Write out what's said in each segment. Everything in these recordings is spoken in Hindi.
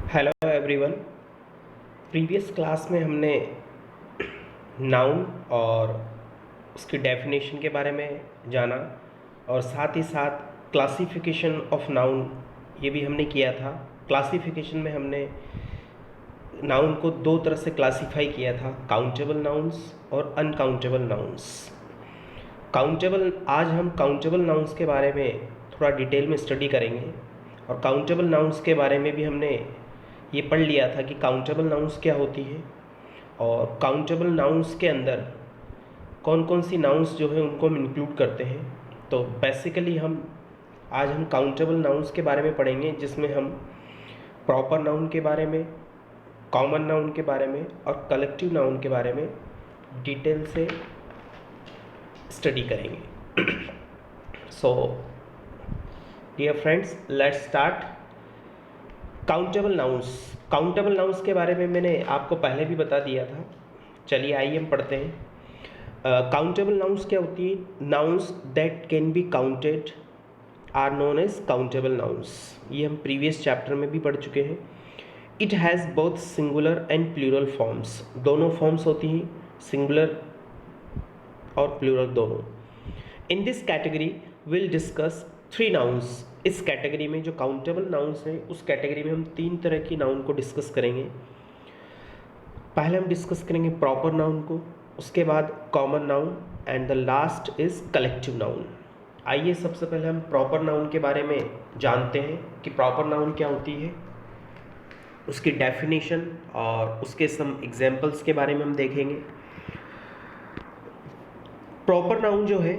Hello everyone. प्रीवियस क्लास में हमने नाउन और उसकी डेफिनेशन के बारे में जाना और साथ ही साथ क्लासिफिकेशन ऑफ नाउन ये भी हमने किया था। क्लासिफिकेशन में हमने नाउन को दो तरह से क्लासिफाई किया था, काउंटेबल नाउन्स और अनकाउंटेबल नाउन्स। आज हम काउंटेबल नाउन्स के बारे में थोड़ा डिटेल में स्टडी करेंगे और काउंटेबल नाउन्स के बारे में भी हमने ये पढ़ लिया था कि काउंटेबल नाउन्स क्या होती है और काउंटेबल नाउन्स के अंदर कौन कौन सी नाउन्स जो है उनको हम इंक्लूड करते हैं। तो बेसिकली आज हम काउंटेबल नाउन्स के बारे में पढ़ेंगे, जिसमें हम प्रॉपर नाउन के बारे में, कॉमन नाउन के बारे में और कलेक्टिव नाउन के बारे में डिटेल से स्टडी करेंगे। So dear friends, let's start. Countable nouns के बारे में मैंने आपको पहले भी बता दिया था। चलिए आइए हम पढ़ते हैं। काउंटेबल नाउन्स क्या होती है? Nouns that can be counted are known as countable nouns. ये हम प्रीवियस चैप्टर में भी पढ़ चुके हैं। It has both singular and plural forms. दोनों फॉर्म्स होती हैं, सिंगुलर और प्लूरल दोनों। In this category will discuss 3 nouns. इस कैटेगरी में जो काउंटेबल नाउन्स हैं, उस कैटेगरी में हम 3 तरह की नाउन को डिस्कस करेंगे। पहले हम डिस्कस करेंगे प्रॉपर नाउन को, उसके बाद common noun and the last is collective noun. आइए सबसे पहले हम प्रॉपर नाउन के बारे में जानते हैं कि प्रॉपर नाउन क्या होती है, उसकी डेफिनेशन और उसके सम एग्जाम्पल्स के बारे में हम देखेंगे। प्रॉपर नाउन जो है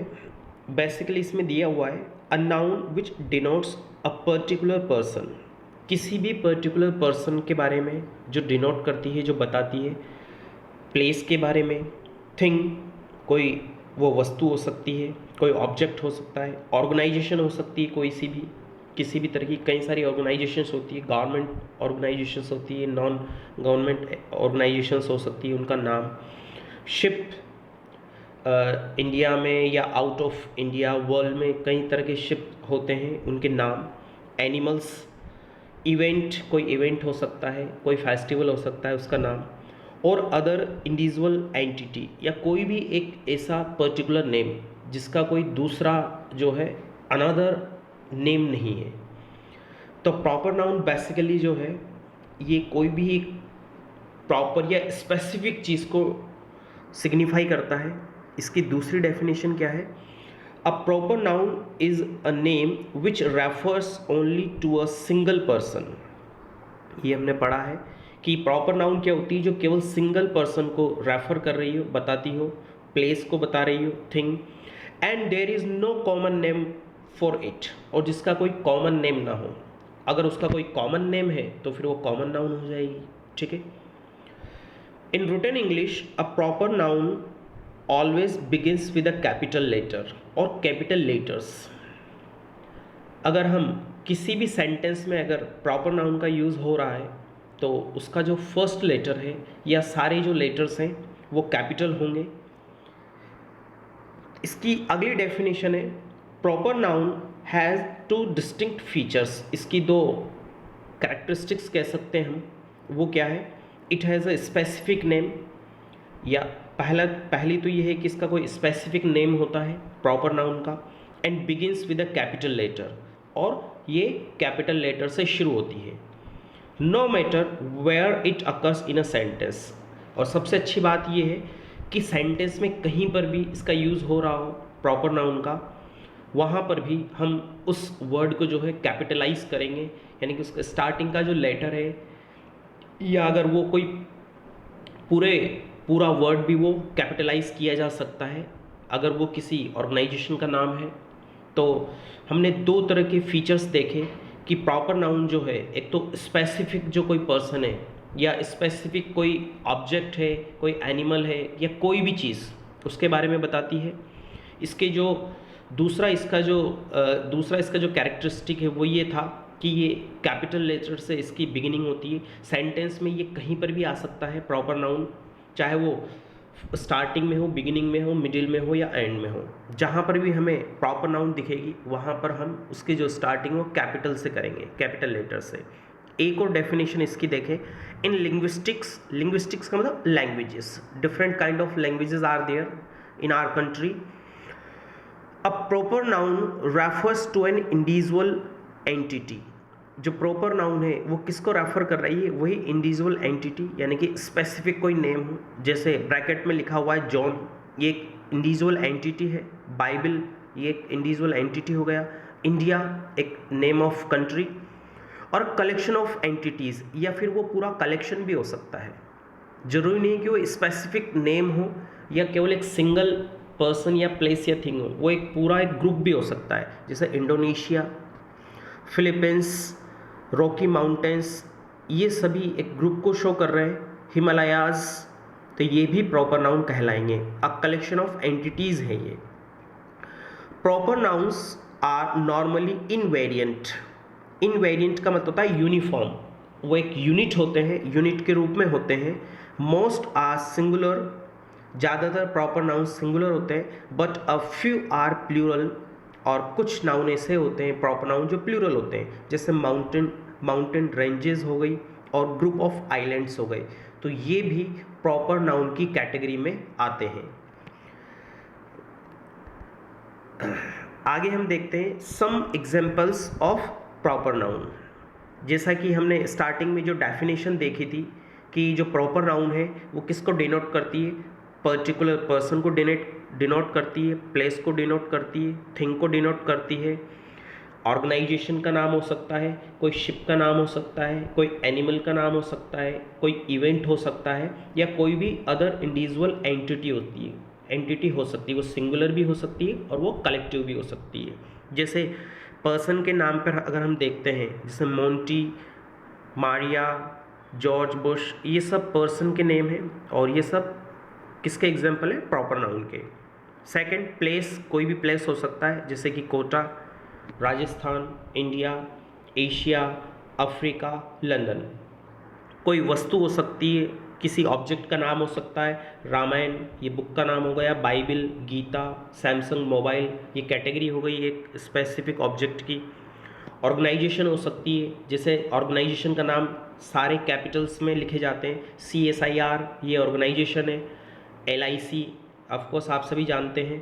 बेसिकली इसमें दिया हुआ है अ noun which denotes a particular person. किसी भी पर्टिकुलर पर्सन के बारे में जो डिनोट करती है, जो बताती है। प्लेस के बारे में, थिंग, कोई वो वस्तु हो सकती है, कोई ऑब्जेक्ट हो सकता है, ऑर्गेनाइजेशन हो सकती है, कोई सी भी किसी भी तरह की कई सारी ऑर्गेनाइजेशंस होती है, गवर्नमेंट ऑर्गेनाइजेशंस होती है, नॉन गवर्नमेंट ऑर्गेनाइजेशंस हो सकती है, उनका नाम। शिप, इंडिया में या आउट ऑफ इंडिया वर्ल्ड में कई तरह के शिप होते हैं, उनके नाम। एनिमल्स, इवेंट, कोई इवेंट हो सकता है, कोई फेस्टिवल हो सकता है, उसका नाम। और अदर इंडिविजुअल एंटिटी या कोई भी एक ऐसा पर्टिकुलर नेम जिसका कोई दूसरा जो है अनदर नेम नहीं है। तो प्रॉपर नाउन बेसिकली जो है ये कोई भी एक प्रॉपर या स्पेसिफिक चीज़ को सिग्निफाई करता है। इसकी दूसरी डेफिनेशन क्या है? A proper noun is a name which refers only to a single person. ये हमने पढ़ा है कि प्रॉपर नाउन क्या होती है, जो केवल सिंगल पर्सन को रेफर कर रही हो, बताती हो, प्लेस को बता रही हो, thing. And there is no common name for it, और जिसका कोई कॉमन नेम ना हो। अगर उसका कोई कॉमन नेम है तो फिर वो कॉमन नाउन हो जाएगी। ठीक है। In written English a proper noun always begins with a capital letter और कैपिटल लेटर्स। अगर हम किसी भी सेंटेंस में अगर प्रॉपर नाउन का यूज़ हो रहा है तो उसका जो फर्स्ट लेटर है या सारे जो लेटर्स हैं वो कैपिटल होंगे। इसकी अगली डेफिनेशन है proper noun has 2 distinct features. इसकी 2 कैरेक्टरिस्टिक्स कह सकते हैं हम। वो क्या है? It has a specific name, या पहली तो ये है कि इसका कोई स्पेसिफिक नेम होता है प्रॉपर नाउन का, and begins with a capital letter, और ये कैपिटल लेटर से शुरू होती है। No matter where it occurs in a sentence. और सबसे अच्छी बात ये है कि सेंटेंस में कहीं पर भी इसका यूज़ हो रहा हो प्रॉपर नाउन का, वहाँ पर भी हम उस वर्ड को जो है कैपिटलाइज करेंगे, यानी कि उसका स्टार्टिंग का जो लेटर है, या अगर वो कोई पूरा वर्ड भी वो कैपिटलाइज किया जा सकता है अगर वो किसी ऑर्गेनाइजेशन का नाम है। तो हमने 2 तरह के फीचर्स देखे कि प्रॉपर नाउन जो है, एक तो स्पेसिफिक जो कोई पर्सन है या स्पेसिफिक कोई ऑब्जेक्ट है, कोई एनिमल है या कोई भी चीज़, उसके बारे में बताती है। इसके जो दूसरा इसका जो कैरेक्टरिस्टिक है वो ये था कि ये कैपिटल लेटर से इसकी बिगिनिंग होती है। सेंटेंस में ये कहीं पर भी आ सकता है प्रॉपर नाउन, चाहे वो स्टार्टिंग में हो, बिगिनिंग में हो, मिडिल में हो या एंड में हो। जहाँ पर भी हमें प्रॉपर नाउन दिखेगी वहाँ पर हम उसकी जो स्टार्टिंग हो कैपिटल से करेंगे, कैपिटल लेटर से। एक और डेफिनेशन इसकी देखें, इन लिंग्विस्टिक्स, लिंग्विस्टिक्स का मतलब languages, different kind of languages are there in our country. A proper noun refers to an individual entity. जो प्रॉपर नाउन है वो किसको रेफर कर रही है, वही इंडिविजुअल एंटिटी, यानी कि स्पेसिफिक कोई नेम हो, जैसे ब्रैकेट में लिखा हुआ है जॉन, ये एक इंडिविजुअल एंटिटी है। बाइबल, ये एक इंडिविजुअल एंटिटी हो गया। इंडिया एक नेम ऑफ कंट्री। और कलेक्शन ऑफ एंटिटीज़, या फिर वो पूरा कलेक्शन भी हो सकता है, जरूरी नहीं कि वो स्पेसिफिक नेम हो या केवल एक सिंगल पर्सन या प्लेस या थिंग हो, वो एक पूरा एक ग्रुप भी हो सकता है, जैसे इंडोनेशिया, फिलीपींस, रॉकी माउंटेन्स, ये सभी एक ग्रुप को शो कर रहे हैं। हिमालयाज, तो ये भी प्रॉपर नाउन कहलाएंगे। अ कलेक्शन ऑफ एंटिटीज़ है ये। Proper nouns are normally invariant. Invariant का मतलब होता है यूनिफॉर्म, वो एक यूनिट होते हैं, यूनिट के रूप में होते हैं। मोस्ट आर सिंगुलर, ज़्यादातर प्रॉपर नाउन सिंगुलर होते हैं, but a few are plural, और कुछ नाउन ऐसे होते हैं प्रॉपर नाउन जो प्लूरल होते हैं, जैसे माउंटेन रेंजेस हो गई और ग्रुप ऑफ आइलैंड्स हो गए, तो ये भी प्रॉपर नाउन की कैटेगरी में आते हैं। आगे हम देखते हैं some examples of proper noun. जैसा कि हमने स्टार्टिंग में जो डेफिनेशन देखी थी कि जो प्रॉपर नाउन है वो किसको डिनोट करती है, पर्टिकुलर पर्सन को डिनोट करती है, प्लेस को डिनोट करती है, थिंग को डिनोट करती है, ऑर्गेनाइजेशन का नाम हो सकता है, कोई शिप का नाम हो सकता है, कोई एनिमल का नाम हो सकता है, कोई इवेंट हो सकता है, या कोई भी अदर इंडिविजुअल एंटिटी होती है, एंटिटी हो सकती है, वो सिंगुलर भी हो सकती है और वो कलेक्टिव भी हो सकती है। जैसे पर्सन के नाम पर अगर हम देखते हैं, जैसे मोंटी, मारिया, जॉर्ज बुश, ये सब पर्सन के नेम हैं और ये सब किसके एग्जाम्पल है, प्रॉपर नाउन के। सेकंड, प्लेस, कोई भी प्लेस हो सकता है, जैसे कि Kota, Rajasthan, India, Asia, Africa, London. कोई वस्तु हो सकती है, किसी ऑब्जेक्ट का नाम हो सकता है, रामायण, ये बुक का नाम हो गया, बाइबल, गीता, सैमसंग मोबाइल, ये कैटेगरी हो गई एक स्पेसिफिक ऑब्जेक्ट की। ऑर्गेनाइजेशन हो सकती है, जैसे ऑर्गेनाइजेशन का नाम सारे कैपिटल्स में लिखे जाते हैं, CSIR, ये ऑर्गेनाइजेशन है। LIC, ऑफकोर्स आप सभी जानते हैं।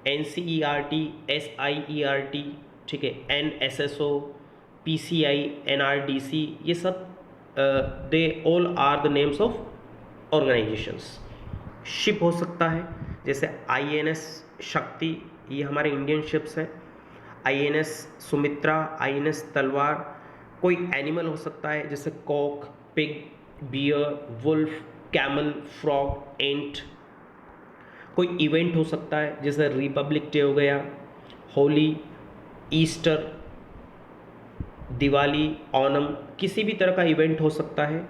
NCERT, SIERT, ठीक है, NSSO, PCI, NRDC, ये सब they all are the names of organisations. Ship हो सकता है, जैसे INS शक्ति, ये हमारे इंडियन शिप्स हैं। INS Sumitra, INS Talwar. कोई एनिमल हो सकता है, जैसे cock, pig, bear, wolf, camel, frog, ant. कोई इवेंट हो सकता है, जैसे रिपब्लिक डे हो गया, होली, ईस्टर, दिवाली, ओणम, किसी भी तरह का इवेंट हो सकता है।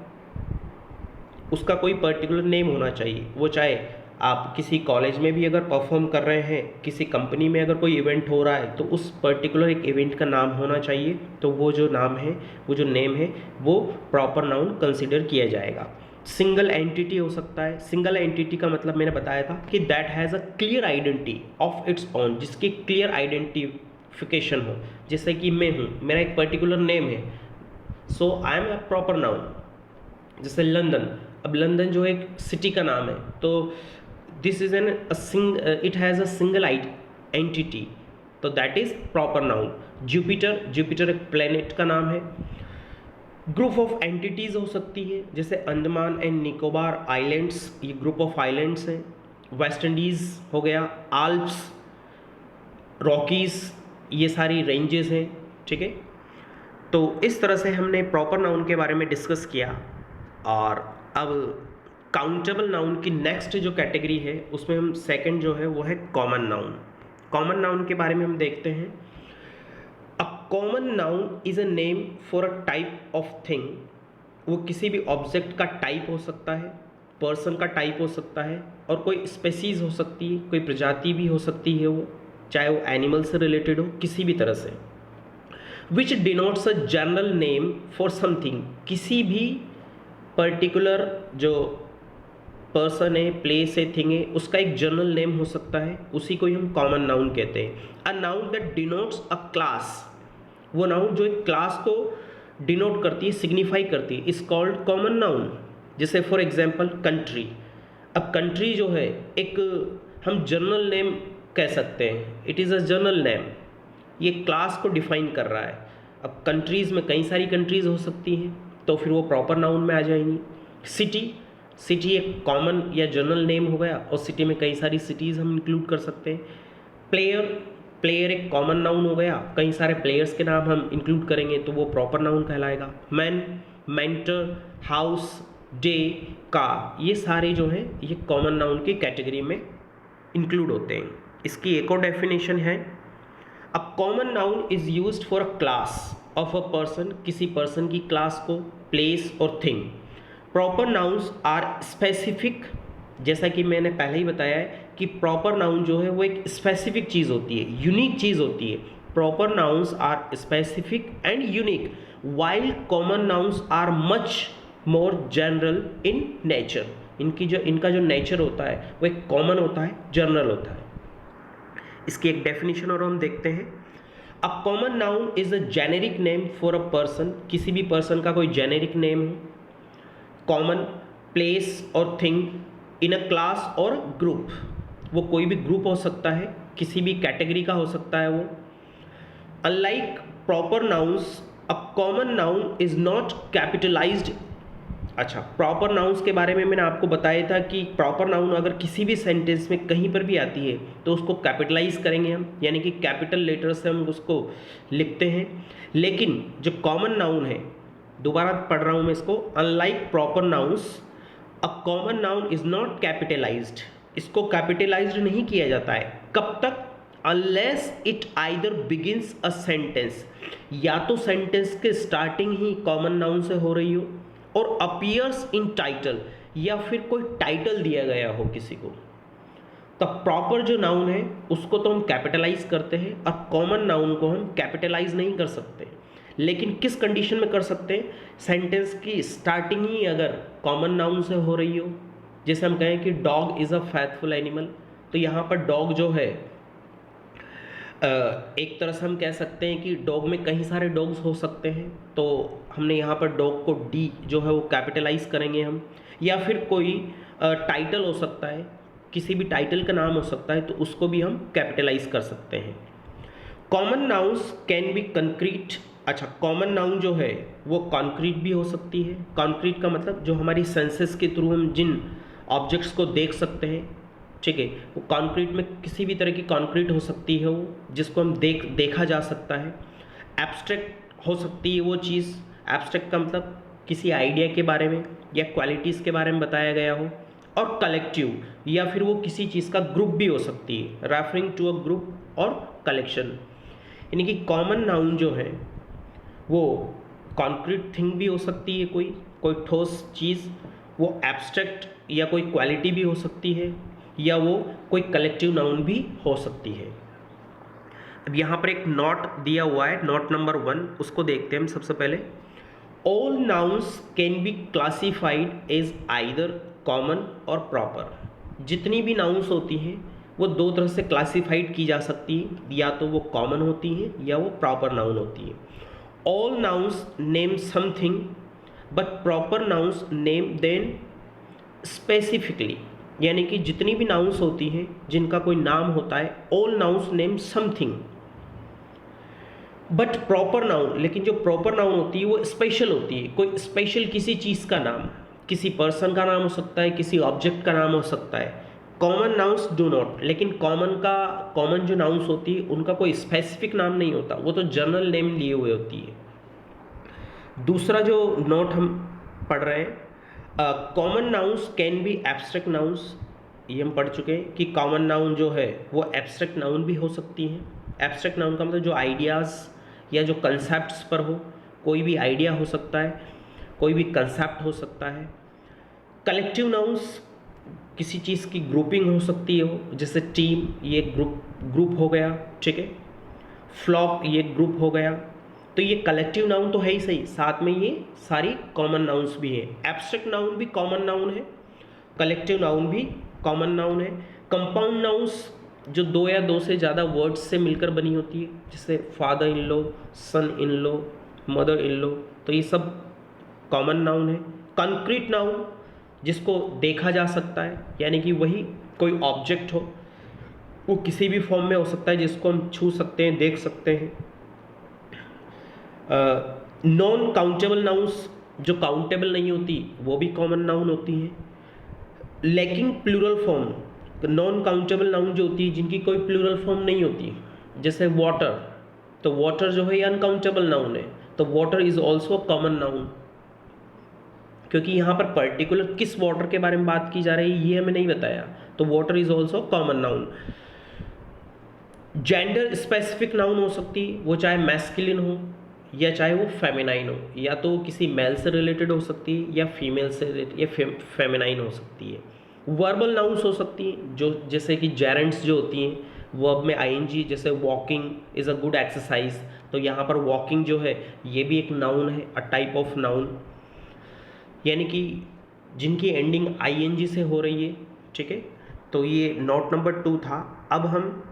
उसका कोई पर्टिकुलर नेम होना चाहिए, वो चाहे आप किसी कॉलेज में भी अगर परफॉर्म कर रहे हैं, किसी कंपनी में अगर कोई इवेंट हो रहा है, तो उस पर्टिकुलर एक इवेंट का नाम होना चाहिए, तो वो जो नाम है, वो जो नेम है, वो प्रॉपर नाउन कंसिडर किया जाएगा। सिंगल एंटिटी हो सकता है। सिंगल एंटिटी का मतलब मैंने बताया था कि that has a clear identity of its own, जिसकी क्लियर आइडेंटिफिकेशन हो, जैसे कि मैं हूँ, मेरा एक पर्टिकुलर नेम है, so I am a proper noun. जैसे लंदन, अब लंदन जो एक सिटी का नाम है, तो this is an it has a single entity, तो that is proper noun. Jupiter, Jupiter एक प्लेनेट का नाम है। ग्रुप ऑफ एंटिटीज़ हो सकती है, जैसे अंडमान एंड निकोबार आइलैंड्स, ये ग्रुप ऑफ आइलैंड्स हैं। वेस्ट इंडीज़ हो गया, आल्प्स, रॉकीज़, ये सारी रेंजेस हैं, ठीक है। तो इस तरह से हमने प्रॉपर नाउन के बारे में डिस्कस किया। और अब काउंटेबल नाउन की नेक्स्ट जो कैटेगरी है, उसमें हम सेकंड जो है वो है कॉमन नाउन। कॉमन नाउन के बारे में हम देखते हैं। अ common noun is a name for a type of thing. वो किसी भी ऑब्जेक्ट का टाइप हो सकता है, पर्सन का टाइप हो सकता है, और कोई स्पेसीज हो सकती है, कोई प्रजाति भी हो सकती है, वो चाहे वो एनिमल से रिलेटेड हो, किसी भी तरह से। विच denotes a general name for something, किसी भी पर्टिकुलर जो पर्सन है, प्लेस है, थिंग है, उसका एक जनरल नेम हो सकता है, उसी को ही हम कॉमन नाउन कहते हैं। A noun that denotes a class, वो नाउन जो एक क्लास को डिनोट करती है, सिग्निफाई करती है, इज कॉल्ड कॉमन नाउन। जैसे फॉर एग्जांपल कंट्री। अब कंट्री जो है एक हम जनरल नेम कह सकते हैं, it is a general name, ये क्लास को डिफाइन कर रहा है। अब कंट्रीज़ में कई सारी कंट्रीज़ हो सकती हैं, तो फिर वो प्रॉपर नाउन में आ जाएंगी। सिटी, सिटी एक कॉमन या जनरल नेम हो गया, और सिटी में कई सारी सिटीज़ हम इंक्लूड कर सकते हैं। प्लेयर, प्लेयर एक कॉमन नाउन हो गया, कई सारे प्लेयर्स के नाम हम इंक्लूड करेंगे तो वो प्रॉपर नाउन कहलाएगा। मैन, मेंटर, हाउस, डे, का, ये सारे जो हैं ये कॉमन नाउन की कैटेगरी में इंक्लूड होते हैं। इसकी एक और डेफिनेशन है, a common noun is used for a class of a person, किसी पर्सन की क्लास को, प्लेस और thing. Proper nouns are specific, जैसा कि मैंने पहले ही बताया है कि प्रॉपर नाउन जो है वो एक स्पेसिफिक चीज़ होती है, यूनिक चीज़ होती है। Proper nouns are specific and unique while common nouns are much more general in nature. इनका जो नेचर होता है वो एक कॉमन होता है, जनरल होता है। इसकी एक डेफिनेशन और हम देखते हैं। अ common noun is a generic name for a person, किसी भी पर्सन का कोई जेनेरिक नेम हो। कॉमन, प्लेस और थिंग इन अ क्लास और ग्रुप, वो कोई भी ग्रुप हो सकता है, किसी भी कैटेगरी का हो सकता है वो। Unlike proper nouns, a common noun is not capitalised. अच्छा, प्रॉपर नाउन्स के बारे में मैंने आपको बताया था कि प्रॉपर नाउन अगर किसी भी सेंटेंस में कहीं पर भी आती है तो उसको कैपिटलाइज करेंगे हम, यानी कि कैपिटल लेटर से हम उसको लिखते हैं। लेकिन जो कॉमन नाउन है, दोबारा पढ़ रहा हूँ मैं इसको, unlike proper nouns a common noun is not capitalised, इसको कैपिटलाइज्ड नहीं किया जाता है। कब तक? Unless it either begins a sentence, या तो सेंटेंस के स्टार्टिंग ही कॉमन नाउन से हो रही हो, और अपीयर्स इन टाइटल, या फिर कोई टाइटल दिया गया हो किसी को। तब प्रॉपर जो नाउन है उसको तो हम कैपिटलाइज करते हैं, और कॉमन नाउन को हम कैपिटलाइज नहीं कर सकते। लेकिन किस कंडीशन में कर सकते हैं? सेंटेंस की स्टार्टिंग ही अगर कॉमन नाउन से हो रही हो, जैसे हम कहें कि dog is a faithful animal, तो यहाँ पर डॉग जो है एक तरह से हम कह सकते हैं कि डॉग में कई सारे डॉग्स हो सकते हैं, तो हमने यहाँ पर डॉग को डी जो है वो कैपिटलाइज करेंगे हम। या फिर कोई टाइटल हो सकता है, किसी भी टाइटल का नाम हो सकता है, तो उसको भी हम कैपिटलाइज कर सकते हैं। Common nouns can B concrete. अच्छा, कॉमन नाउन जो है वो कॉन्क्रीट भी हो सकती है। कॉन्क्रीट का मतलब जो हमारी सेंसेस के थ्रू हम जिन ऑब्जेक्ट्स को देख सकते हैं, ठीक है, वो कॉन्क्रीट में किसी भी तरह की कॉन्क्रीट हो सकती है वो, जिसको हम देखा जा सकता है। एब्स्ट्रैक्ट हो सकती है वो चीज़, एब्स्ट्रैक्ट का मतलब किसी आइडिया के बारे में या क्वालिटीज़ के बारे में बताया गया हो। और कलेक्टिव, या फिर वो किसी चीज़ का ग्रुप भी हो सकती है, रेफरिंग टू अ ग्रुप और कलेक्शन। यानी कि कॉमन नाउन जो है वो कॉन्क्रीट थिंग भी हो सकती है, कोई ठोस चीज़, वो एब्स्ट्रैक्ट या कोई क्वालिटी भी हो सकती है, या वो कोई कलेक्टिव नाउन भी हो सकती है। अब यहाँ पर एक नोट दिया हुआ है, नोट नंबर 1, उसको देखते हैं हम सबसे पहले। All nouns can be classified as either common और प्रॉपर। जितनी भी नाउन्स होती हैं वो दो तरह से क्लासिफाइड की जा सकती है, या तो वो कॉमन होती हैं या वो प्रॉपर नाउन होती है। All nouns name something but proper nouns name them specifically. यानी कि जितनी भी नाउन्स होती हैं जिनका कोई नाम होता है, all nouns name something but proper noun, लेकिन जो प्रॉपर नाउन होती है वो स्पेशल होती है, कोई स्पेशल किसी चीज़ का नाम, किसी पर्सन का नाम हो सकता है, किसी ऑब्जेक्ट का नाम हो सकता है। कॉमन नाउन्स डू नॉट, लेकिन कॉमन जो नाउन्स होती है उनका कोई स्पेसिफिक नाम नहीं होता, वो तो जनरल नेम लिए हुए होती है। दूसरा जो नोट हम पढ़ रहे हैं, common nouns can B abstract nouns, ये हम पढ़ चुके हैं कि कॉमन नाउन जो है वो एब्स्ट्रैक्ट नाउन भी हो सकती हैं। एब्स्ट्रैक्ट नाउन का मतलब जो आइडियाज़ या जो कंसेप्ट्स पर हो, कोई भी आइडिया हो सकता है, कोई भी कंसेप्ट हो सकता है। कलेक्टिव नाउन्स किसी चीज़ की ग्रुपिंग हो सकती हो, जैसे टीम, ये ग्रुप हो गया, ठीक है। फ्लॉक, ये ग्रुप हो गया। तो ये कलेक्टिव नाउन तो है ही सही, साथ में ये सारी कॉमन नाउन्स भी हैं। एब्स्ट्रैक्ट नाउन भी कॉमन नाउन है, कलेक्टिव नाउन भी कॉमन नाउन है। कंपाउंड नाउन्स जो दो या दो से ज़्यादा वर्ड्स से मिलकर बनी होती है, जैसे father in law, son in law, mother in law, तो ये सब कॉमन नाउन है। कंक्रीट नाउन जिसको देखा जा सकता है, यानी कि वही कोई ऑब्जेक्ट हो, वो किसी भी फॉर्म में हो सकता है जिसको हम छू सकते हैं, देख सकते हैं। नॉन काउंटेबल नाउन्स जो काउंटेबल नहीं होती वो भी कॉमन नाउन होती हैं। Lacking plural form, non countable noun जो होती है जिनकी कोई प्लूरल फॉर्म नहीं होती, जैसे वाटर, तो वाटर जो है ये अनकाउंटेबल नाउन है, तो water is also common noun, क्योंकि यहाँ पर पर्टिकुलर किस वाटर के बारे में बात की जा रही है ये हमें नहीं बताया, तो water is also common noun. Gender specific noun हो सकती है, वो चाहे मैस्कुलिन हो या चाहे वो फेमिनाइन हो, या तो किसी मेल से रिलेटेड हो सकती है या फीमेल से रिलेटेड या फेमिनाइन हो सकती है। वर्बल नाउन्स हो सकती हैं, जो जैसे कि जेरेंट्स जो होती हैं वर्ब में आईएनजी, जैसे walking is a good exercise, तो यहाँ पर वॉकिंग जो है ये भी एक नाउन है, अ टाइप ऑफ नाउन, यानी कि जिनकी एंडिंग आईएनजी से हो रही है। ठीक है, तो ये नोट नंबर 2 था। अब हम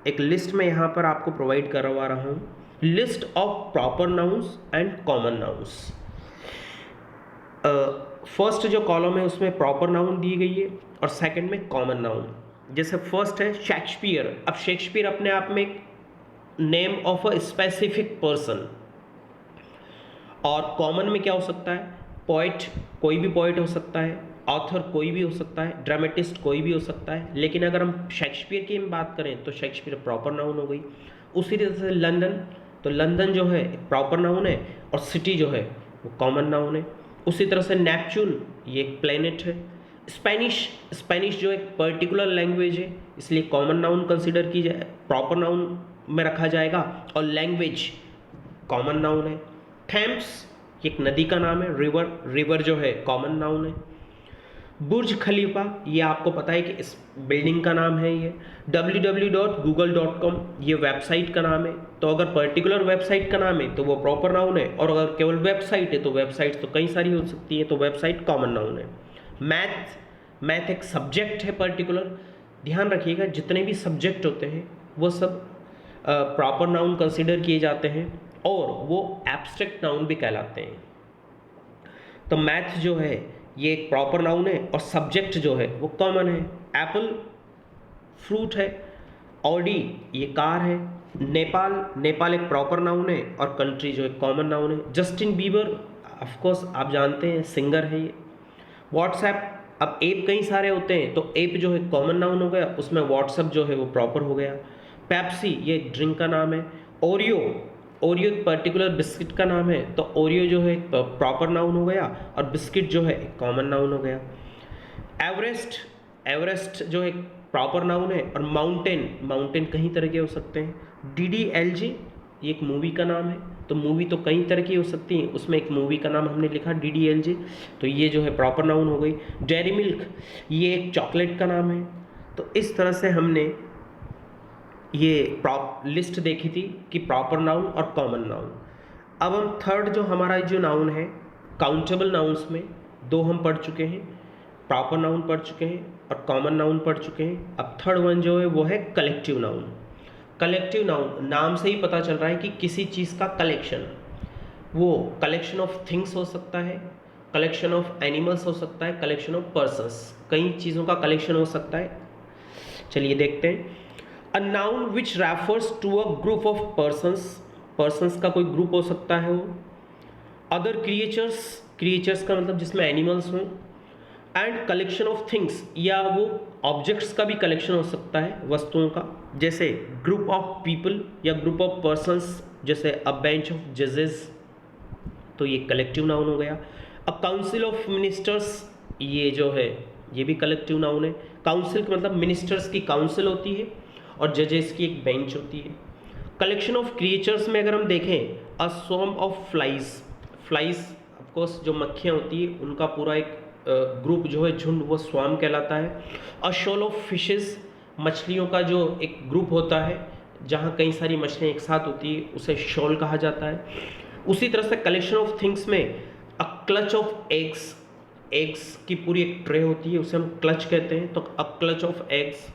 एक लिस्ट में यहाँ पर आपको प्रोवाइड करवा रहा हूँ, list of proper nouns and common nouns. First जो कॉलम है उसमें प्रॉपर नाउन दी गई है और सेकंड में कॉमन नाउन। जैसे फर्स्ट है शेक्सपियर, अब शेक्सपियर अपने आप में एक name of a specific person, और कॉमन में क्या हो सकता है, पोइट, कोई भी पोइट हो सकता है, ऑथर कोई भी हो सकता है, ड्रामेटिस्ट कोई भी हो सकता है। लेकिन अगर हम शेक्सपियर की बात करें तो शेक्सपियर प्रॉपर नाउन हो गई। उसी तरह से लंदन, तो लंदन जो है प्रॉपर नाउन है और सिटी जो है वो कॉमन नाउन है। उसी तरह से नेपच्यून ये एक प्लेनेट है। स्पेनिश जो एक पर्टिकुलर लैंग्वेज है इसलिए कॉमन नाउन कंसिडर की जाए, प्रॉपर नाउन में रखा जाएगा, और लैंग्वेज कॉमन नाउन है। थेम्स एक नदी का नाम है, रिवर जो है कॉमन नाउन है। बुर्ज खलीफा ये आपको पता है कि इस बिल्डिंग का नाम है। ये www.google.com ये वेबसाइट का नाम है, तो अगर पर्टिकुलर वेबसाइट का नाम है तो वो प्रॉपर नाउन है, और अगर केवल वेबसाइट है तो वेबसाइट तो कई सारी हो सकती है, तो वेबसाइट कॉमन नाउन है। मैथ एक सब्जेक्ट है पर्टिकुलर, ध्यान रखिएगा जितने भी सब्जेक्ट होते हैं वो सब प्रॉपर नाउन कंसिडर किए जाते हैं और वो एब्स्ट्रैक्ट नाउन भी कहलाते हैं। तो मैथ जो है ये एक प्रॉपर नाउन है और सब्जेक्ट जो है वो कॉमन है। एप्पल फ्रूट है, ऑडी ये कार है। नेपाल एक प्रॉपर नाउन है और कंट्री जो है कॉमन नाउन है। जस्टिन बीबर ऑफ कोर्स आप जानते हैं सिंगर है ये। व्हाट्सएप, अब ऐप कई सारे होते हैं तो ऐप जो है कॉमन नाउन हो गया, उसमें व्हाट्सएप जो है वो प्रॉपर हो गया। पेप्सी ये ड्रिंक का नाम है। ओरियो एक पर्टिकुलर बिस्किट का नाम है, तो ओरियो जो है प्रॉपर नाउन हो गया और बिस्किट जो है कॉमन नाउन हो गया। एवरेस्ट जो है प्रॉपर नाउन है, और माउंटेन कई तरह के हो सकते हैं। DDLJ ये एक मूवी का नाम है, तो मूवी तो कई तरह की हो सकती है, उसमें एक मूवी का नाम हमने लिखा DDLJ, तो ये जो है प्रॉपर नाउन हो गई। डेयरी मिल्क ये एक चॉकलेट का नाम है। तो इस तरह से हमने ये लिस्ट देखी थी कि प्रॉपर नाउन और कॉमन नाउन। अब हम थर्ड जो हमारा जो नाउन है, काउंटेबल नाउन्स में 2 हम पढ़ चुके हैं, प्रॉपर नाउन पढ़ चुके हैं और कॉमन नाउन पढ़ चुके हैं। अब थर्ड वन जो है वो है कलेक्टिव नाउन। कलेक्टिव नाउन नाम से ही पता चल रहा है कि किसी चीज़ का कलेक्शन, वो कलेक्शन ऑफ थिंग्स हो सकता है, कलेक्शन ऑफ एनिमल्स हो सकता है, कलेक्शन ऑफ पर्सन्स, कई चीज़ों का कलेक्शन हो सकता है। चलिए देखते हैं। A noun which refers to a group of persons का कोई ग्रुप हो सकता है वो। अदर क्रिएचर्स का मतलब जिसमें एनिमल्स हों। एंड कलेक्शन ऑफ थिंग्स, या वो ऑब्जेक्ट्स का भी कलेक्शन हो सकता है, वस्तुओं का, जैसे ग्रुप ऑफ पीपल या ग्रुप ऑफ पर्सन्स, जैसे अ बेंच ऑफ जजेस, तो ये कलेक्टिव नाउन हो गया। अ काउंसिल ऑफ मिनिस्टर्स ये जो है ये भी कलेक्टिव नाउन है। काउंसिल का मतलब मिनिस्टर्स की काउंसिल होती है और जजेस की एक बेंच होती है। कलेक्शन ऑफ क्रिएचर्स में अगर हम देखें, अ स्वॉर्म ऑफ फ्लाइज ऑफकोर्स जो मक्खियाँ होती है उनका पूरा एक ग्रुप जो है, झुंड, वो स्वॉर्म कहलाता है। अ शोल ऑफ फिशेस मछलियों का जो एक ग्रुप होता है जहाँ कई सारी मछलियाँ एक साथ होती है उसे शोल कहा जाता है। उसी तरह से कलेक्शन ऑफ थिंग्स में अ क्लच ऑफ एग्स की पूरी एक ट्रे होती है, उसे हम क्लच कहते हैं, तो अ clutch of eggs.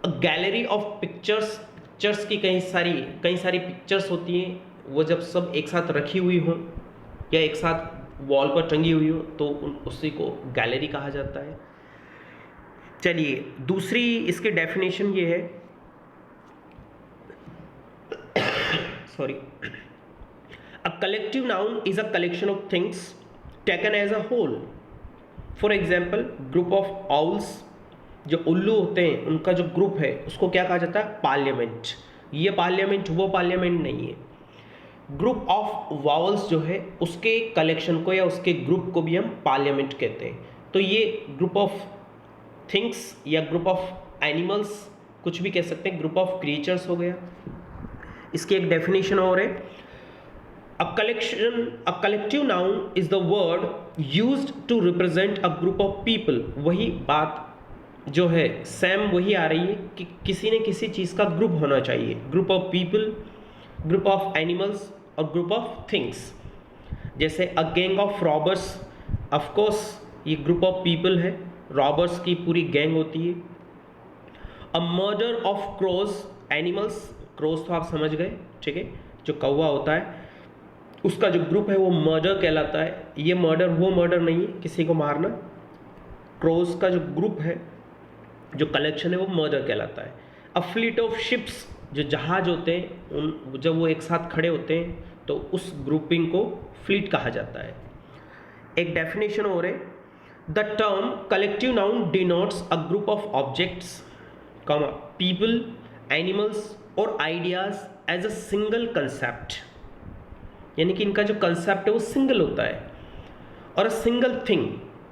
Gallery of pictures की कई सारी पिक्चर्स होती हैं, वो जब सब एक साथ रखी हुई हो या एक साथ वॉल पर टंगी हुई हो तो उसी को गैलरी कहा जाता है। चलिए दूसरी इसकी डेफिनेशन ये है, sorry, a collective noun is a collection of things taken as a whole. For example group of owls, जो उल्लू होते हैं उनका जो ग्रुप है उसको क्या कहा जाता है? पार्लियामेंट। ये पार्लियामेंट वो पार्लियामेंट नहीं है। ग्रुप ऑफ वावल्स जो है उसके कलेक्शन को या उसके ग्रुप को भी हम पार्लियामेंट कहते हैं। तो ये ग्रुप ऑफ थिंग्स या ग्रुप ऑफ एनिमल्स, कुछ भी कह सकते हैं, ग्रुप ऑफ क्रिएचर्स हो गया। इसकी एक डेफिनेशन और है, a collective noun is the word used to represent a group of people. वही बात जो है सेम वही आ रही है कि किसी न किसी चीज़ का ग्रुप होना चाहिए, group of people, group of animals और ग्रुप ऑफ थिंग्स। जैसे a gang of robbers, of course ये ग्रुप ऑफ पीपल है, रॉबर्स की पूरी गैंग होती है। A murder of crows, animals, crows तो आप समझ गए, ठीक है, जो कौवा होता है उसका जो ग्रुप है वो मर्डर कहलाता है। ये मर्डर वो मर्डर नहीं है किसी को मारना, क्रोज का जो ग्रुप है, जो कलेक्शन है वो मर्डर कहलाता है। अ फ्लीट ऑफ शिप्स, जो जहाज होते हैं उन जब वो एक साथ खड़े होते हैं तो उस ग्रुपिंग को फ्लीट कहा जाता है। एक डेफिनेशन और है, the term collective noun denotes a group of objects, people, animals और ideas as a single concept. यानी कि इनका जो कंसेप्ट है वो सिंगल होता है। और अ सिंगल थिंग,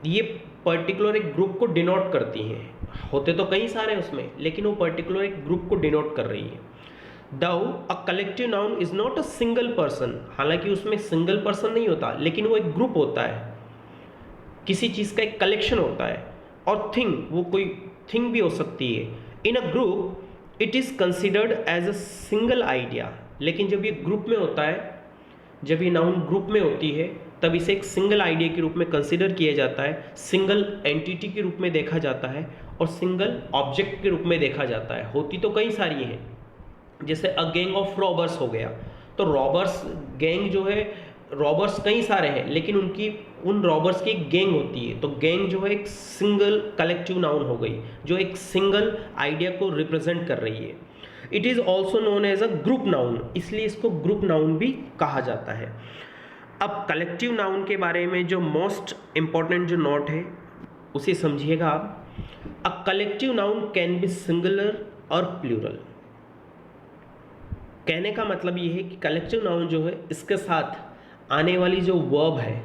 ये पर्टिकुलर एक ग्रुप को डिनोट करती हैं। होते तो कई सारे उसमें, लेकिन वो पर्टिकुलर एक ग्रुप को डिनोट कर रही है। Though a collective noun is not a single person, हालांकि उसमें सिंगल पर्सन नहीं होता, लेकिन वो एक ग्रुप होता है, किसी चीज़ का एक कलेक्शन होता है। और थिंग, वो कोई थिंग भी हो सकती है। In a group it is considered as a single idea, लेकिन जब ये ग्रुप में होता है, जब ये नाउन ग्रुप में होती है तब इसे एक सिंगल आइडिया के रूप में कंसिडर किया जाता है, सिंगल एंटिटी के रूप में देखा जाता है और सिंगल ऑब्जेक्ट के रूप में देखा जाता है। होती तो कई सारी हैं, जैसे अ गैंग ऑफ रॉबर्स हो गया, तो रॉबर्स गैंग जो है, रॉबर्स कई सारे हैं लेकिन उन रॉबर्स की एक गैंग होती है। तो गैंग जो है एक सिंगल कलेक्टिव नाउन हो गई जो एक सिंगल आइडिया को रिप्रेजेंट कर रही है। It is also known as a group noun, इसलिए इसको ग्रुप नाउन भी कहा जाता है। अब कलेक्टिव नाउन के बारे में जो मोस्ट इंपॉर्टेंट जो नोट है उसे समझिएगा आप। अ collective noun can be singular और प्लूरल। कहने का मतलब ये है कि कलेक्टिव नाउन जो है इसके साथ आने वाली जो वर्ब है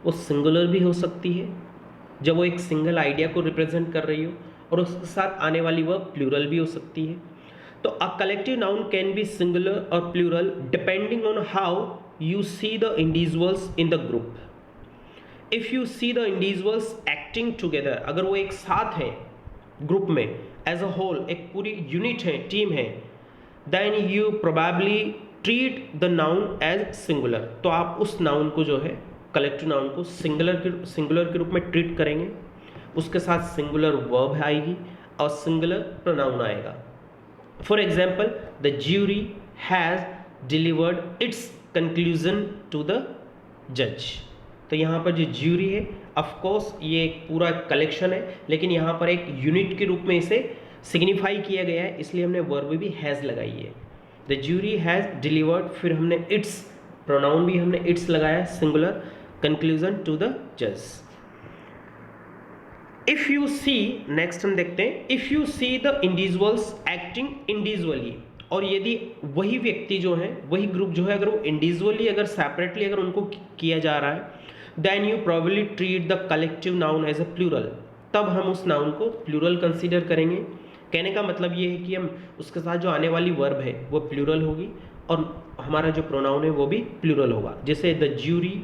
वो सिंगुलर भी हो सकती है जब वो एक सिंगल आइडिया को रिप्रेजेंट कर रही हो, और उसके साथ आने वाली वर्ब प्लूरल भी हो सकती है। तो a collective noun can be singular और plural depending on how you see the individuals in the group. If you see the individuals acting together, अगर वो एक साथ हैं ग्रुप में एज अ होल, एक पूरी यूनिट है, टीम है, then you probably treat the noun as singular, तो आप उस नाउन को जो है कलेक्टिव नाउन को सिंगुलर के रूप में ट्रीट करेंगे। उसके साथ सिंगुलर वर्ब आएगी और सिंगुलर प्रोनाउन आएगा। For example, the jury has delivered its conclusion to the जज। तो यहाँ पर जो ज्यूरी है, ऑफ कोर्स ये एक पूरा कलेक्शन है, लेकिन यहाँ पर एक यूनिट के रूप में इसे सिग्निफाई किया गया है, इसलिए हमने वर्ब भी हैज़ लगाई है। द ज्यूरी हैज़ डिलीवर्ड, फिर हमने इट्स, प्रोनाउन भी हमने इट्स लगाया सिंगुलर, कंक्लूजन टू द जज। इफ़ यू सी, नेक्स्ट हम देखते हैं, if you see the individuals acting individually, और यदि वही व्यक्ति जो है, वही ग्रुप जो है, अगर वो इंडिविजुअली, अगर सेपरेटली अगर उनको किया जा रहा है, then you probably treat the collective noun as a plural, तब हम उस नाउन को प्लूरल कंसीडर करेंगे। कहने का मतलब ये है कि हम उसके साथ जो आने वाली वर्ब है वो प्लूरल होगी और हमारा जो प्रोनाउन है वो भी प्लूरल होगा। जैसे the jury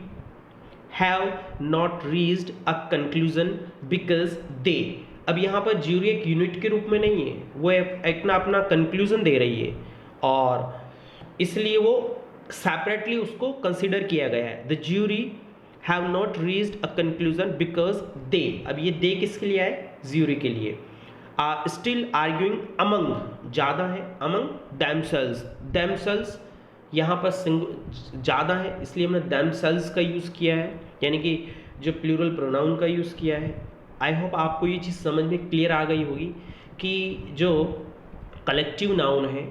have not reached a conclusion because they, अब यहाँ पर ज्यूरी एक यूनिट के रूप में नहीं है, वो अपना कंक्लूजन दे रही है और इसलिए वो सेपरेटली उसको कंसिडर किया गया है। The jury have not reached a conclusion because they, अब ये दे किसके लिए है? ज्यूरी के लिए। आर स्टिल आर्ग्यूइंग अमंग, ज़्यादा है, अमंग देमसेल्स, देमसेल्स यहाँ पर ज़्यादा है इसलिए हमने देमसेल्व्स का यूज़ किया है, यानी कि जो प्लूरल प्रोनाउन का यूज़ किया है। आई होप आपको ये चीज़ समझ में क्लियर आ गई होगी कि जो कलेक्टिव नाउन है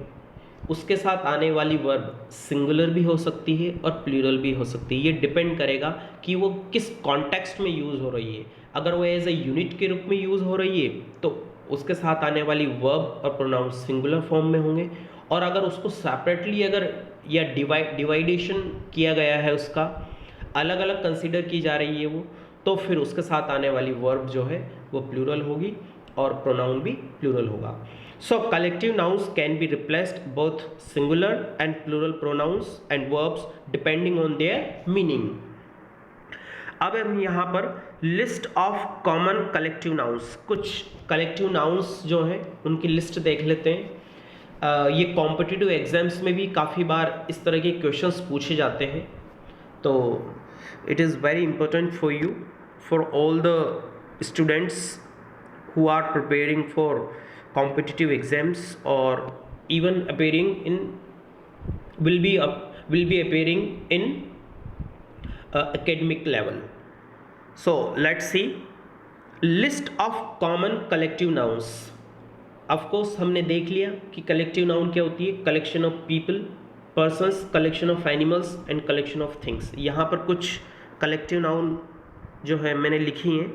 उसके साथ आने वाली वर्ब सिंगुलर भी हो सकती है और प्लूरल भी हो सकती है। ये डिपेंड करेगा कि वो किस कॉन्टेक्स्ट में यूज़ हो रही है। अगर वो एज ए यूनिट के रूप में यूज़ हो रही है तो उसके साथ आने वाली वर्ब और प्रोनाउन सिंगुलर फॉर्म में होंगे, और अगर उसको सेपरेटली अगर या डिवाइडेशन किया गया है, उसका अलग अलग कंसिडर की जा रही है वो, तो फिर उसके साथ आने वाली वर्ब जो है वो प्लूरल होगी और प्रोनाउन भी प्लूरल होगा। So collective nouns can be replaced both singular and plural pronouns and verbs depending on their meaning. अब हम यहाँ पर list of common collective nouns, कुछ कलेक्टिव नाउन्स जो हैं उनकी लिस्ट देख लेते हैं। ये कॉम्पिटिटिव एग्जाम्स में भी काफ़ी बार इस तरह के क्वेश्चंस पूछे जाते हैं, तो it is very important for you, for all the students who are preparing for competitive exams or even appearing in will be appearing in academic level. So let's see list of common collective nouns. Of course हमने देख लिया कि collective noun क्या होती है, collection of people, persons, collection of animals and collection of things. यहाँ पर कुछ collective noun जो है मैंने लिखी हैं।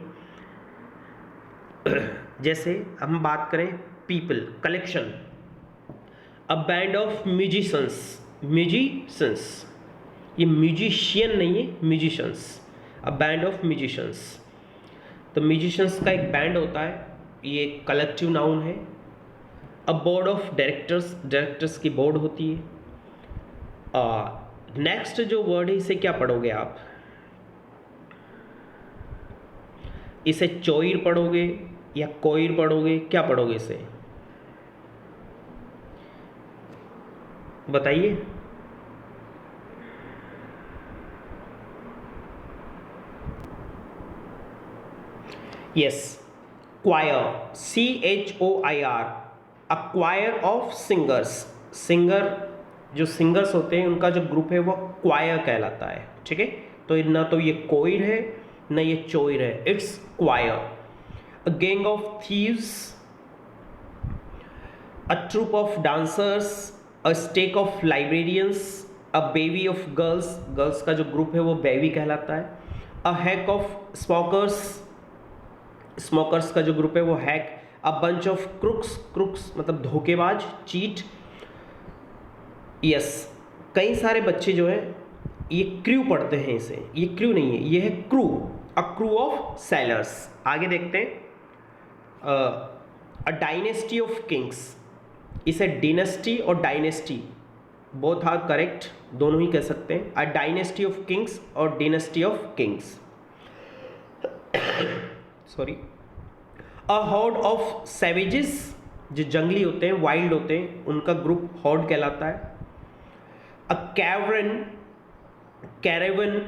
जैसे हम बात करें people, collection, a band of musicians, musicians, ये म्यूजिशियन नहीं है, musicians, a band of musicians. तो म्यूजिशंस का एक बैंड होता है, ये कलेक्टिव नाउन है। अ बोर्ड ऑफ डायरेक्टर्स, डायरेक्टर्स की बोर्ड होती है। नेक्स्ट जो वर्ड है इसे क्या पढ़ोगे आप, इसे चोइर पढ़ोगे या कोइर पढ़ोगे, क्या पढ़ोगे इसे बताइए। Yes, choir, CHOIR, a choir of singers. Singer, जो सिंगर्स होते हैं उनका जो ग्रुप है वो क्वायर कहलाता है, ठीक है। तो ना तो ये कोइर है ना ये चोइर है, it's choir. A gang of thieves, a troop of dancers, a stake of librarians, a bevy of girls, girls का जो ग्रुप है वो बेवी कहलाता है। a hack of smokers, smokers का जो ग्रुप है वो hack. a bunch of crooks, crooks मतलब धोखेबाज, चीट। यस, कई सारे बच्चे जो है ये क्रू पढ़ते हैं, इसे ये क्रू नहीं है, ये है crew, a crew of sailors. आगे देखते हैं, अ डायनेस्टी ऑफ किंग्स, इसे डिनेस्टी और डायनेस्टी बोथ आर करेक्ट, दोनों ही कह सकते हैं। अ डायनेस्टी ऑफ किंग्स और dynasty of kings, sorry. A horde of savages, जो जंगली होते हैं, वाइल्ड होते हैं, उनका ग्रुप हॉर्ड कहलाता है। अ कैवरन, कैरेवन,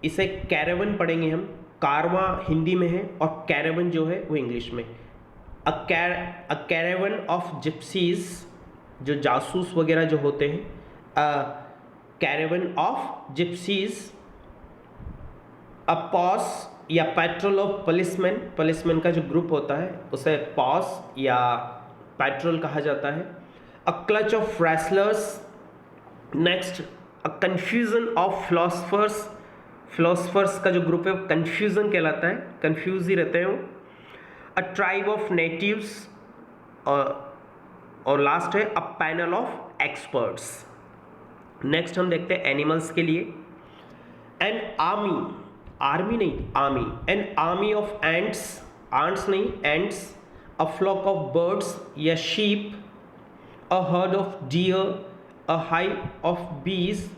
इसे कैरेवन पढ़ेंगे हम, कारवा हिंदी में है और कैरेवन जो है वो इंग्लिश में। अ कैरेवन ऑफ जिप्सीज, जो जासूस वगैरह जो होते हैं, a caravan of gypsies. A posse या पेट्रोल ऑफ पुलिसमैन, पुलिसमैन का जो ग्रुप होता है उसे पॉस या पेट्रोल कहा जाता है। अ clutch of wrestlers. Next, a confusion of philosophers, philosophers का जो ग्रुप है वो कन्फ्यूजन कहलाता है, कन्फ्यूज ही रहते हैं वो। अ ट्राइब ऑफ नेटिव्स, और लास्ट है a panel of experts. Next हम देखते हैं एनिमल्स के लिए। एन आर्मी, आर्मी नहीं army, an army of ants, aunts नहीं ants. A flock of birds या sheep. A herd of deer, a hive of bees.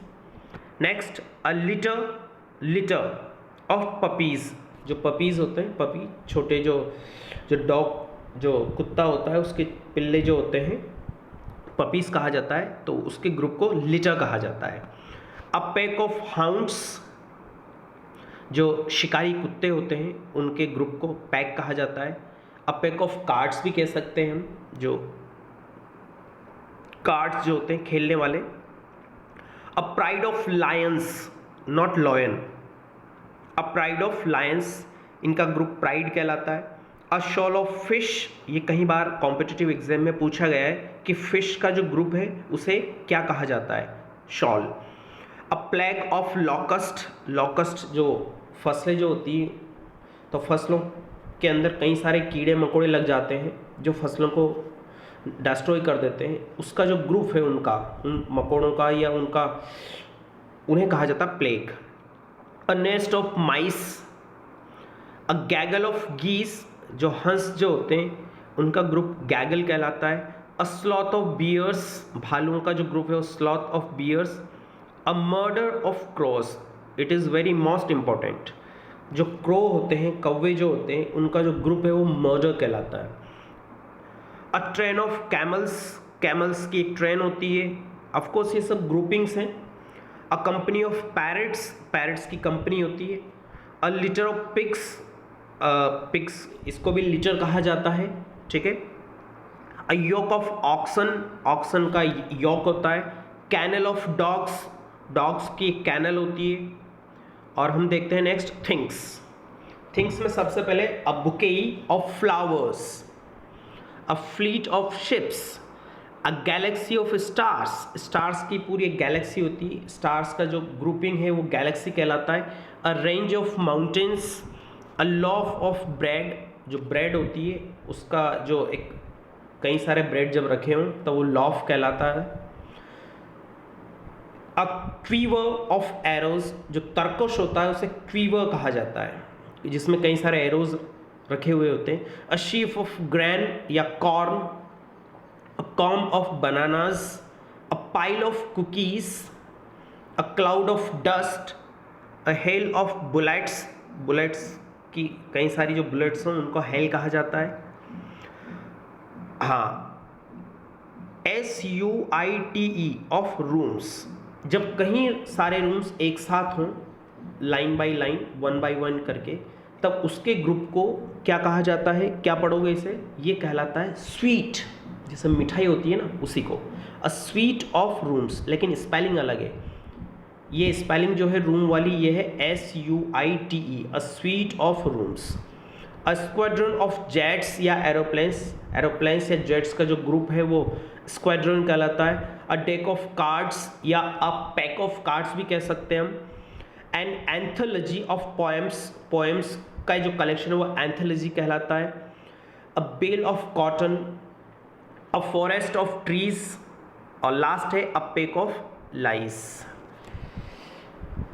Next, a litter, litter of puppies, जो पपीज़ होते हैं, पपी छोटे जो डॉग, जो कुत्ता होता है उसके पिल्ले जो होते हैं पपीज़ कहा जाता है, तो उसके ग्रुप को लिटर कहा जाता है। अ पैक ऑफ हाउंड्स, जो शिकारी कुत्ते होते हैं उनके ग्रुप को पैक कहा जाता है। अ पैक ऑफ कार्ड्स भी कह सकते हैं हम, जो कार्ड्स जो होते हैं खेलने वाले। A pride of Lions, not lion, a pride of Lions, इनका ग्रुप प्राइड कहलाता है। अ शॉल ऑफ फिश, ये कई बार कॉम्पिटिटिव एग्जाम में पूछा गया है कि फिश का जो ग्रुप है उसे क्या कहा जाता है, shawl. A plague of locust, locust जो फसलें जो होती हैं, तो फसलों के अंदर कई सारे कीड़े मकोड़े लग जाते हैं जो फसलों को डिस्ट्रॉय कर देते हैं, उसका जो ग्रुप है उनका, उन मकोड़ों का या उनका, उन्हें कहा जाता है plague. A nest of mice, a gaggle of geese, जो हंस जो होते हैं उनका ग्रुप गैगल कहलाता है। अ स्लॉथ ऑफ बियर्स, भालुओं का जो ग्रुप है वो sloth of bears. A murder of crows, it is very most important, जो क्रो होते हैं, कौवे जो होते हैं, उनका जो ग्रुप है वो मर्डर कहलाता है। A train of camels, camels की एक ट्रेन होती है, ऑफकोर्स ये सब ग्रुपिंग्स हैं। A company of parrots, parrots की कंपनी होती है। अ लिटर ऑफ पिग्स, पिग्स इसको भी लिटर कहा जाता है, ठीक है। अ योक ऑफ ऑक्सन, ऑक्सन का योक होता है। कैनल ऑफ डॉग्स, डॉग्स की एक कैनल होती है। और हम देखते हैं नेक्स्ट थिंग्स, थिंग्स में सबसे पहले a bouquet of flowers, a fleet of ships, a Galaxy of stars, stars की पूरी एक गैलेक्सी होती है, स्टार्स का जो ग्रुपिंग है वो गैलेक्सी कहलाता है। अ range of mountains, a loaf of bread, जो ब्रेड होती है उसका जो एक कई सारे ब्रेड जब रखे हों तो वो लॉफ कहलाता है। अ क्वीवर ऑफ एरोज, जो तरकश होता है उसे क्वीवर कहा जाता है, जिसमें कई सारे एरोज रखे हुए होते हैं। अ शीफ ऑफ ग्रैन या corn, a comb of bananas, a pile of cookies, a cloud of dust, a hell of bullets, bullets की कई सारी जो बुलेट्स हैं उनको हेल कहा जाता है। हाँ, SUITE ऑफ रूम्स, जब कहीं सारे रूम्स एक साथ हों line by line, one by one करके, तब उसके ग्रुप को क्या कहा जाता है, क्या पढ़ोगे इसे, ये कहलाता है स्वीट, जैसे मिठाई होती है ना उसी को, अ स्वीट ऑफ रूम्स, लेकिन स्पेलिंग अलग है। ये स्पेलिंग जो है रूम वाली ये है SUITE, a sweet of rooms. A squadron of jets या एरोप्लेन्स, एरोप्लेन्स या जेट्स का जो ग्रुप है वो स्क्वाड्रन कहलाता है। अ डेक ऑफ कार्ड्स या अ पैक ऑफ कार्ड्स भी कह सकते हैं हम। An anthology of poems, poems का जो कलेक्शन है वो एंथोलॉजी कहलाता है। A bale of cotton, a forest of trees, और लास्ट है अ पेक ऑफ लाइस।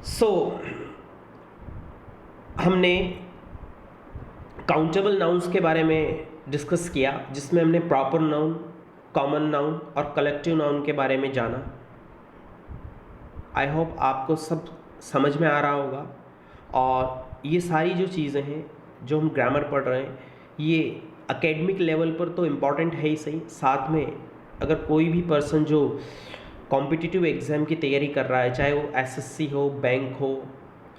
सो हमने काउंटेबल नाउन्स के बारे में डिस्कस किया, जिसमें हमने प्रॉपर नाउन, कॉमन नाउन और कलेक्टिव नाउन के बारे में जाना। आई होप आपको सब समझ में आ रहा होगा। और ये सारी जो चीज़ें हैं जो हम ग्रामर पढ़ रहे हैं, ये एकेडमिक लेवल पर तो इम्पॉर्टेंट है ही सही, साथ में अगर कोई भी पर्सन जो कॉम्पिटिटिव एग्ज़ाम की तैयारी कर रहा है, चाहे वो SSC हो, बैंक हो,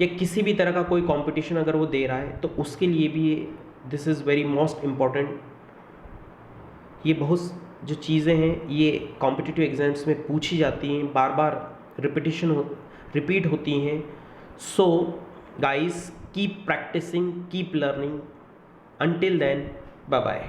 या किसी भी तरह का कोई कंपटीशन अगर वो दे रहा है, तो उसके लिए भी this is very most important. ये बहुत जो चीज़ें हैं ये कॉम्पिटिटिव एग्ज़ाम्स में पूछी जाती हैं, बार बार रिपीट होती हैं। So guys, keep practicing, keep learning. Until then, bye bye.